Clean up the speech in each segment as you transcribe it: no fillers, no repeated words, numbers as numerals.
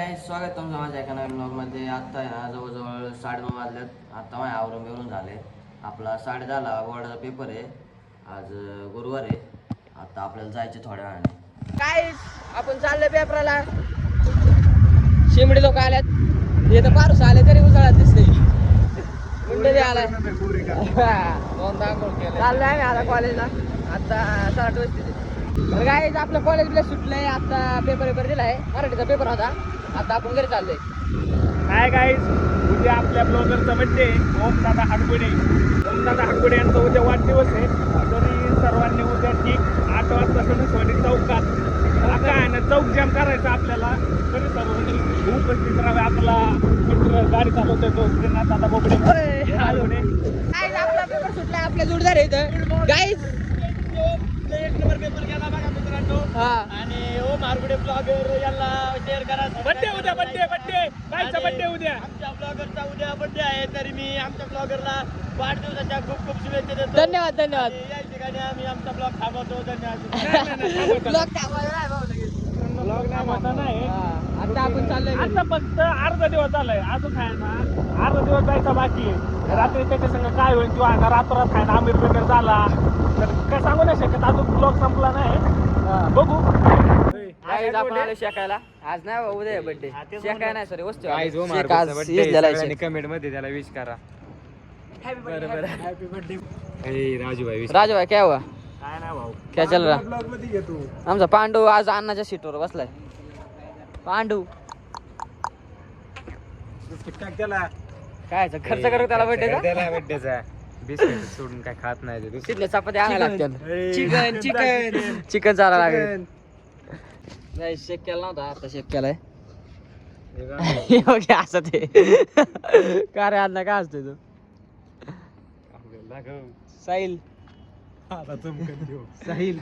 काय स्वागत तुमचं माझ्या एका नवीन ब्लॉगमध्ये. आत्ता आहे ना जवळजवळ 9:30 वाजल्यात. आत्ता माझ्या आवरून बिवरून झाले. आपला 10:30 बोर्डाचा पेपर आहे. आज गुरुवार आहे. आता आपल्याला जायचे थोड्या वेळाने. काय आपण चाललोय पेपराला. शिमडी लोक आल्यात. हे तर पारूस आले तरी उसाळ्यात दिसते. मुंडे आलाय. चाललोय आम्ही आता कॉलेजला. आता 8:30 वाजते. तर काय आपलं कॉलेजला सुटलंय. आता पेपर दिलाय. मराठीचा पेपर होता. आता आपण घरी चाललोय. काय गाईज, उद्या आपल्या ब्लॉगरचा बड्डे. ओमदादा हाडगुडे यांचा उद्या वाढदिवस आहे. तरी सर्वांनी उद्या ठीक 8 वाजता सणसवाडी चौकात आता आहे ना चौक जॅम करायचा आपल्याला. तरी सर्वांनी उपस्थित राहावे. आपला मित्र गाडी चालवतोय तो श्रीनाथ दादा बोबडे. आपला पेपर सुटलाय. आपल्या जोडदार आहेत गाईज. एक नंबर पेपर गेला बघा मित्रांनो. आणि ओम हाडगुडे ब्लॉगर यांना शेअर करा. बड्डे उद्या कायचा बड्डे उद्या. आमच्या ब्लॉगरचा उद्या बड्डे आहे. तरी मी आमच्या ब्लॉगरला वाढदिवसाच्या खूप शुभेच्छा देतो. धन्यवाद. या ठिकाणी आम्ही आमचा ब्लॉग थांबवतो. धन्यवाद. ब्लॉग नाही. आता आपण चाललोय. आता फक्त अर्धा दिवस झालाय. अजून आहे ना अर्धा दिवस जायचा बाकी आहे. रात्री त्याच्या संग काय होईल किंवा रातोरात आहे ना आमिर पेपर झाला तर काय सांगू नाही शकत. अजून ब्लॉग संपला नाही. बघू. आपण आलो शेकायला. आज नाही उद्या बर्थडे. शेकाय नाही सॉरी वस्तू कमेंट मध्ये त्याला विश करा. हॅपी बर्थडे राजू भाई राजू भाई काय हुआ काय नाही भाऊ. क्या चल रहा. ब्लॉग मध्ये घेतो. आमचा पांडू आज अण्णाच्या सीटवर बसलाय. पांडू काय खर्च करू त्याला बड्डेचा बिस्किट सोडून काय खात नाही ते. तिथल्या चपाती आणायला लागतात. चिकन चिकन चाला लागेल. नाही शेक केला नव्हता. आता शेक केलाय. असं ते का रे अण्णा काय असतोय तू. साहिल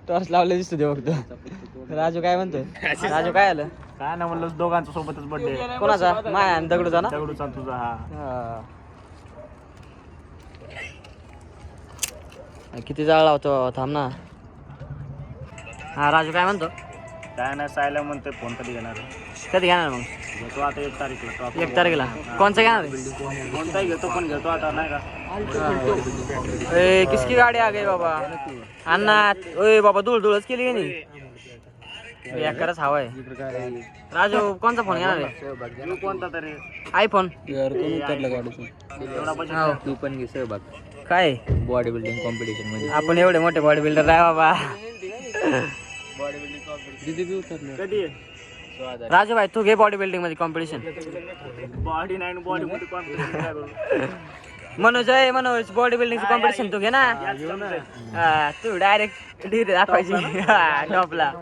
टॉर्च लावले दिसतो ते फक्त. राजू काय म्हणतोय. राजू काय आलं काय ना म्हणलं दोघांचा सोबतच बर्थडे. कोणाचा माया आणि दगडूचा ना. दगडूचा तुझा. हा किती जाळ लावतो थांब ना. हा राजू काय म्हणतो. काय नाही सायला म्हणतोय फोन कधी घेणार. कधी घेणार मग. घेतो आता 1 तारीखला. 1 तारखेला कोणचा घेणार. कोणताही घेतो पण घेतो आता नाही का. किसकी गाडी आ गई बाबा. अण्णा ओय बाबा धूळ केली नाही. एकच हवा आहे. राजू कोणचा फोन घेणार आहे. कोणता तरी आयफोन. तू पण घे सहभाग. काय बॉडी बिल्डिंग कॉम्पिटिशन मध्ये. आपण एवढे मोठे बॉडी बिल्डर आहे बाबा. कधी राजू भाई तू घे बॉडी बिल्डिंग मध्ये कॉम्पिटिशन. बॉडी नाही बॉडी मध्ये competition. Manoj body building competition तू घे ना. तू डायरेक्ट दाखवायची टॉपला.